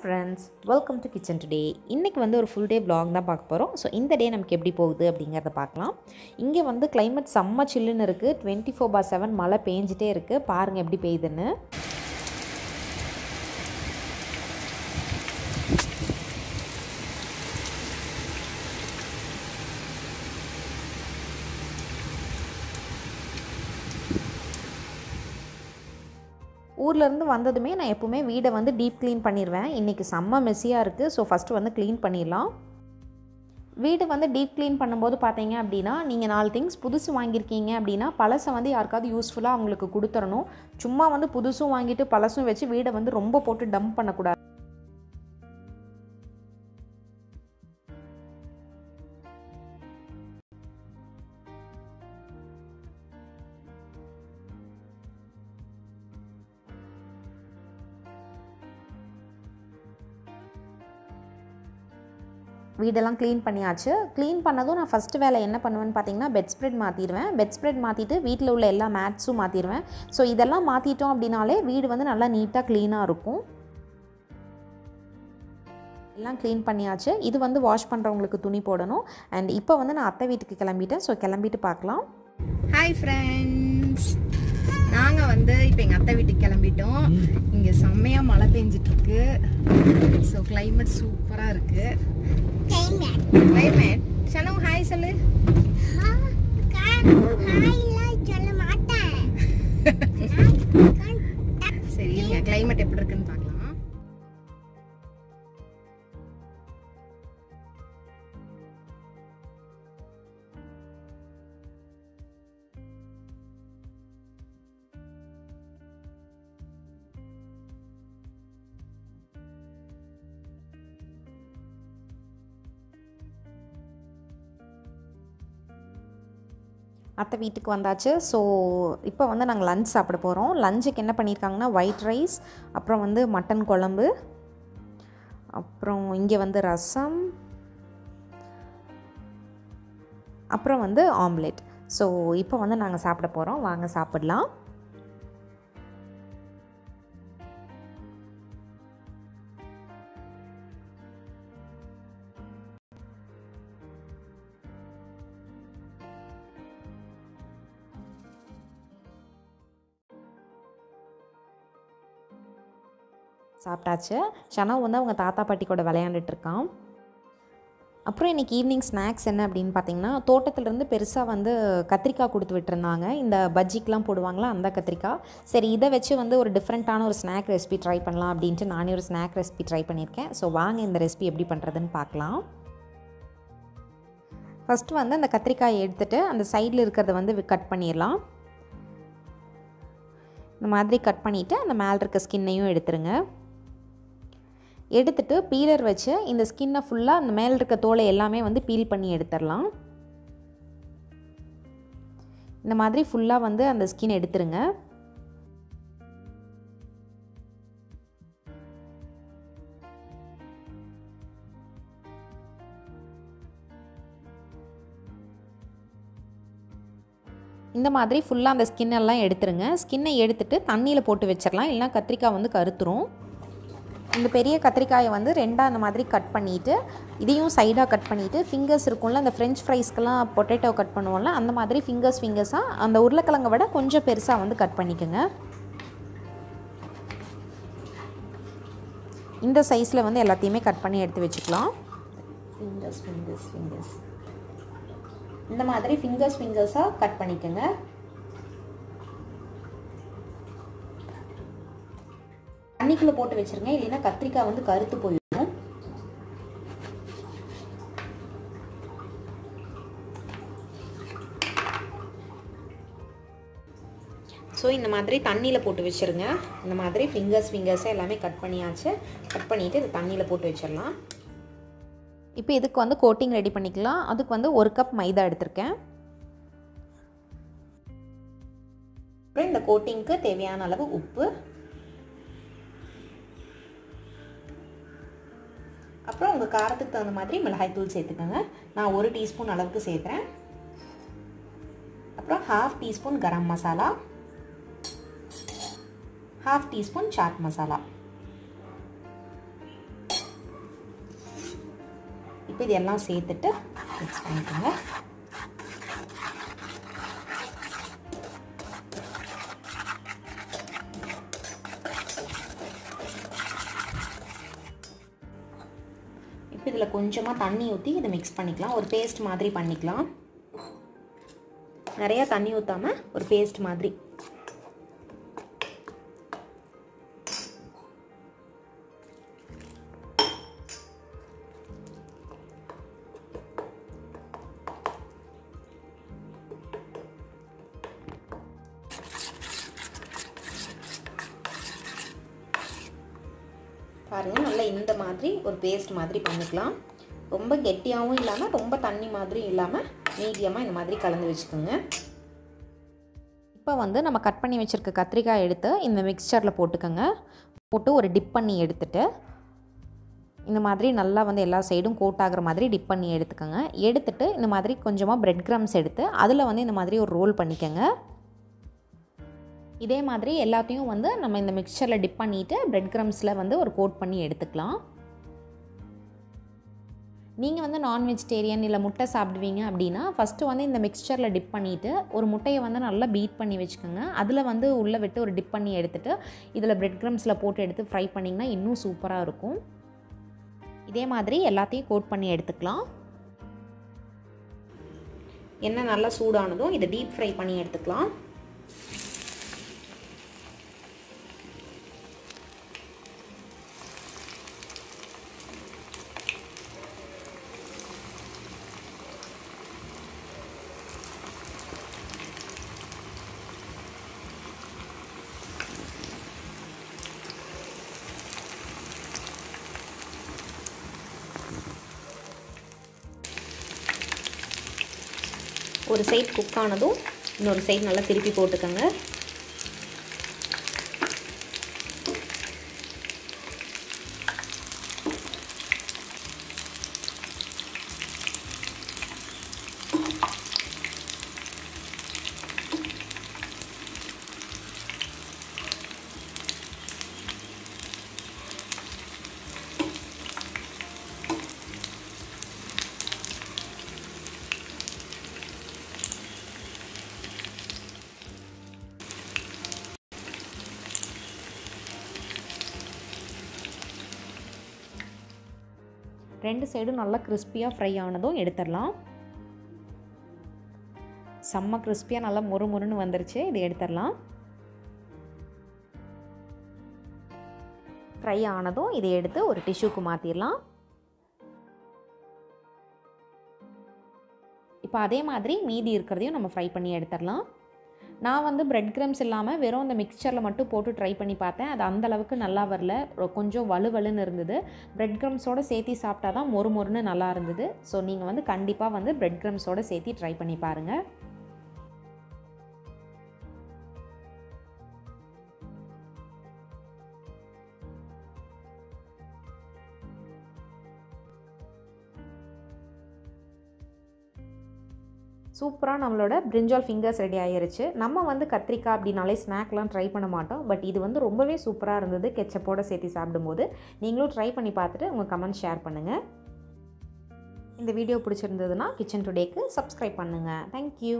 friends, welcome to kitchen today. இன்னைக்கு வந்து ஒரு full day vlog தான் பார்க்க போறோம். ஸோ இந்த டே நமக்கு எப்படி போகுது அப்படிங்கிறத பார்க்கலாம். இங்கே வந்து climate செம்ம சில்லுன்னு இருக்குது. 24/7 மழை பெஞ்சிட்டே இருக்குது. பாருங்கள் எப்படி பெய்யுதுன்னு. ஊர்லேருந்து வந்ததுமே நான் எப்போவுமே வீடை வந்து டீப் க்ளீன் பண்ணிடுவேன். இன்றைக்கி செம்ம மெஸ்ஸியாக இருக்குது. ஸோ ஃபஸ்ட்டு வந்து க்ளீன் பண்ணிடலாம். வீடு வந்து டீப் க்ளீன் பண்ணும்போது பார்த்தீங்க அப்படின்னா, நீங்கள் 4 திங்ஸ் புதுசு வாங்கியிருக்கீங்க அப்படின்னா பழசை வந்து யாருக்காவது யூஸ்ஃபுல்லாக அவங்களுக்கு கொடுத்துடணும். சும்மா வந்து புதுசும் வாங்கிட்டு பழசும் வச்சு வீடை வந்து ரொம்ப போட்டு டம்ப் பண்ணக்கூடாது. வீடெல்லாம் க்ளீன் பண்ணியாச்சு. க்ளீன் பண்ணதும் நான் ஃபஸ்ட்டு வேலை என்ன பண்ணுவேன்னு பார்த்தீங்கன்னா, பெட் ஸ்ப்ரெட் மாற்றிடுவேன். பெட் ஸ்ப்ரெட் மாற்றிட்டு வீட்டில் உள்ள எல்லா மேட்ஸும் மாற்றிடுவேன். ஸோ இதெல்லாம் மாற்றிட்டோம் அப்படின்னாலே வீடு வந்து நல்லா நீட்டாக க்ளீனாக இருக்கும். எல்லாம் க்ளீன் பண்ணியாச்சு. இது வந்து வாஷ் பண்ணுறவங்களுக்கு துணி போடணும். அண்ட் இப்போ வந்து நான் அத்தை வீட்டுக்கு கிளம்பிட்டேன். ஸோ கிளம்பிட்டு பார்க்கலாம். ஹாய் ஃப்ரெண்ட்ஸ், நாங்கள் வந்து இப்போ எங்கள் அத்தை வீட்டுக்கு கிளம்பிட்டோம். இங்கே செம்மையாக மழை பெஞ்சிட்ருக்கு. ஸோ கிளைமேட் சூப்பராக இருக்குது. கிளைமேட் சனு ஹாய் சொல்லு. சரி, இல்லைங்க கிளைமேட் எப்படி இருக்குன்னு பார்க்கலாம். அத்தை வீட்டுக்கு வந்தாச்சு. ஸோ இப்போ வந்து நாங்கள் லஞ்ச் சாப்பிட போகிறோம். லஞ்சுக்கு என்ன பண்ணியிருக்காங்கன்னா, ஒயிட் ரைஸ், அப்புறம் வந்து மட்டன் குழம்பு, அப்புறம் இங்கே வந்து ரசம், அப்புறம் வந்து ஆம்லெட். ஸோ இப்போ வந்து நாங்கள் சாப்பிட போகிறோம். வாங்க சாப்பிடலாம். சாப்பிட்டாச்சு. ஷனவ் வந்து அவங்க தாத்தா பாட்டி கூட விளையாண்டுட்ருக்கான். அப்புறம் இன்றைக்கி ஈவினிங் ஸ்நாக்ஸ் என்ன அப்படின்னு பார்த்தீங்கன்னா, தோட்டத்துலேருந்து பெருசாக வந்து கத்திரிக்காய் கொடுத்து விட்டுருந்தாங்க. இந்த பஜ்ஜிக்கெலாம் போடுவாங்களா அந்த கத்திரிக்காய். சரி, இதை வச்சு வந்து ஒரு டிஃப்ரெண்ட்டான ஒரு ஸ்நாக் ரெசிபி ட்ரை பண்ணலாம் அப்படின்ட்டு நானே ஒரு ஸ்நாக் ரெசிபி ட்ரை பண்ணியிருக்கேன். ஸோ வாங்க இந்த ரெசிபி எப்படி பண்ணுறதுன்னு பார்க்கலாம். ஃபஸ்ட்டு வந்து அந்த கத்திரிக்காயை எடுத்துகிட்டு அந்த சைடில் இருக்கிறத வந்து கட் பண்ணிடலாம். இந்த மாதிரி கட் பண்ணிவிட்டு அந்த மேலே இருக்க ஸ்கின்னையும் எடுத்துருங்க. எடுத்துட்டு பீலர் வச்சு இந்த ஸ்கின்னை ஃபுல்லாக அந்த மேலே இருக்க தோலை எல்லாமே வந்து பீல் பண்ணி எடுத்துடலாம். இந்த மாதிரி ஃபுல்லாக வந்து அந்த ஸ்கின் எடுத்துருங்க. இந்த மாதிரி ஃபுல்லாக அந்த ஸ்கின்னெல்லாம் எடுத்துருங்க. ஸ்கின்னை எடுத்துகிட்டு தண்ணியில் போட்டு வச்சிடலாம், இல்லைனா கத்திரிக்காய் வந்து கருத்துரும். இந்த பெரிய கத்திரிக்காயை வந்து ரெண்டாக அந்த மாதிரி கட் பண்ணிவிட்டு இதையும் சைடாக கட் பண்ணிவிட்டு ஃபிங்கர்ஸ் இருக்கும்ல, அந்த ஃப்ரெஞ்ச் ஃப்ரைஸ்க்கெலாம் பொட்டேட்டோ கட் பண்ணுவோம்ல, அந்த மாதிரி ஃபிங்கர்ஸாக அந்த உருளைக்கிழங்கை விட கொஞ்சம் பெருசாக வந்து கட் பண்ணிக்கோங்க. இந்த சைஸில் வந்து எல்லாத்தையுமே கட் பண்ணி எடுத்து வச்சுக்கலாம். ஃபிங்கர்ஸ் இந்த மாதிரி ஃபிங்கர்ஸாக கட் பண்ணிக்கோங்க. தண்ணிக்குள்ளே போட்டு வச்சுருங்க, இல்லைன்னா கத்திரிக்காய் வந்து கருத்து போயிடும். ஸோ இந்த மாதிரி தண்ணியில் போட்டு வச்சுருங்க. இந்த மாதிரி ஃபிங்கர்ஸை எல்லாமே கட் பண்ணியாச்சு. கட் பண்ணிவிட்டு இது தண்ணியில் போட்டு வச்சிடலாம். இப்போ இதுக்கு வந்து கோட்டிங் ரெடி பண்ணிக்கலாம். அதுக்கு வந்து 1 கப் மைதா எடுத்திருக்கேன். அப்புறம் இந்த கோட்டிங்க்கு தேவையான அளவு உப்பு, அப்புறம் உங்கள் காரத்துக்கு தகுந்த மாதிரி மிளகாய்த்தூள் சேர்த்துக்கோங்க. நான் 1 டீஸ்பூன் அளவுக்கு சேர்க்குறேன். அப்புறம் 1/2 teaspoon garam masala, 1/2 teaspoon chat masala, இப்போ இதெல்லாம் சேர்த்துட்டு மிக்ஸ் பண்ணிக்கோங்க. இப்போ இதில் கொஞ்சமாக தண்ணி ஊற்றி இதை மிக்ஸ் பண்ணிக்கலாம். ஒரு பேஸ்ட் மாதிரி பண்ணிக்கலாம். நிறையா தண்ணி ஊற்றாமல் ஒரு பேஸ்ட் மாதிரி. பாருங்கள், நல்லா இந்த மாதிரி ஒரு பேஸ்ட் மாதிரி பண்ணிக்கலாம். ரொம்ப கெட்டியாகவும் இல்லாமல் ரொம்ப தண்ணி மாதிரி இல்லாமல் மீடியமாக இந்த மாதிரி கலந்து வச்சுக்கோங்க. இப்போ வந்து நம்ம கட் பண்ணி வச்சுருக்க கத்திரிக்காய் எடுத்து இந்த மிக்சரில் போட்டுக்கோங்க. போட்டு ஒரு டிப் பண்ணி எடுத்துட்டு இந்த மாதிரி நல்லா வந்து எல்லா சைடும் கோட் ஆகிற மாதிரி டிப் பண்ணி எடுத்துக்கோங்க. எடுத்துட்டு இந்த மாதிரி கொஞ்சமாக பிரெட் க்ரம்ஸ் எடுத்து அதில் வந்து இந்த மாதிரி ஒரு ரோல் பண்ணிக்கோங்க. இதே மாதிரி எல்லாத்தையும் வந்து நம்ம இந்த மிக்சரில் டிப் பண்ணிவிட்டு பிரெட் க்ரம்ஸில் வந்து ஒரு கோட் பண்ணி எடுத்துக்கலாம். நீங்கள் வந்து நான் வெஜிடேரியன் இல்லை முட்டை சாப்பிடுவீங்க அப்படின்னா ஃபஸ்ட்டு வந்து இந்த மிக்சரில் டிப் பண்ணிவிட்டு ஒரு முட்டையை வந்து நல்லா பீட் பண்ணி வச்சுக்கோங்க. அதில் வந்து உள்ளே விட்டு ஒரு டிப் பண்ணி எடுத்துகிட்டு இதில் பிரெட் க்ரம்ஸில் போட்டு எடுத்து ஃப்ரை பண்ணிங்கன்னா இன்னும் சூப்பராக இருக்கும். இதே மாதிரி எல்லாத்தையும் கோட் பண்ணி எடுத்துக்கலாம். எண்ணெய் நல்லா சூடானதும் இதை டீப் ஃப்ரை பண்ணி எடுத்துக்கலாம். ஒரு சைடு குக் ஆனதும் இன்னொரு சைடு நல்லா திருப்பி போட்டுக்கோங்க. ரெண்டு சைடும் நல்லா கிறிஸ்பியாக ஃப்ரை ஆனதும் எடுத்துடலாம். செம்ம கிறிஸ்பியாக நல்லா மொறுமொறுன்னு வந்துருச்சு. இது எடுத்துடலாம். ஃப்ரை ஆனதும் இதை எடுத்து ஒரு டிஷ்யூக்கு மாற்றிடலாம். இப்போ அதே மாதிரி மீதி இருக்கிறதையும் நம்ம ஃப்ரை பண்ணி எடுத்துடலாம். நான் வந்து பிரெட் க்ரம்ஸ் இல்லாமல் வெறும் இந்த மிக்சரில் மட்டும் போட்டு ட்ரை பண்ணி பார்த்தேன். அது அந்தளவுக்கு நல்லா வரல, கொஞ்சம் வலுவலுன்னு இருந்தது. பிரெட் க்ரம்ஸோடு சேர்த்து சாப்பிட்டா தான் மொறுமொறுன்னு நல்லா இருந்தது. ஸோ நீங்கள் வந்து கண்டிப்பாக வந்து பிரெட் க்ரம்ஸோடு சேர்த்து ட்ரை பண்ணி பாருங்கள். சூப்பராக நம்மளோட பிரிஞ்சால் ஃபிங்கர்ஸ் ரெடி ஆகிருச்சு. நம்ம வந்து கத்திரிக்காய் அப்படின்னாலே ஸ்நாக்லாம் ட்ரை பண்ண மாட்டோம். பட் இது வந்து ரொம்பவே சூப்பராக இருந்தது கெச்சப்போடு சேர்த்து சாப்பிடும்போது. நீங்களும் ட்ரை பண்ணி பார்த்துட்டு உங்கள் கமெண்ட் ஷேர் பண்ணுங்கள். இந்த வீடியோ பிடிச்சிருந்ததுன்னா கிச்சன் டுடேக்கு சப்ஸ்கிரைப் பண்ணுங்கள். தேங்க்யூ.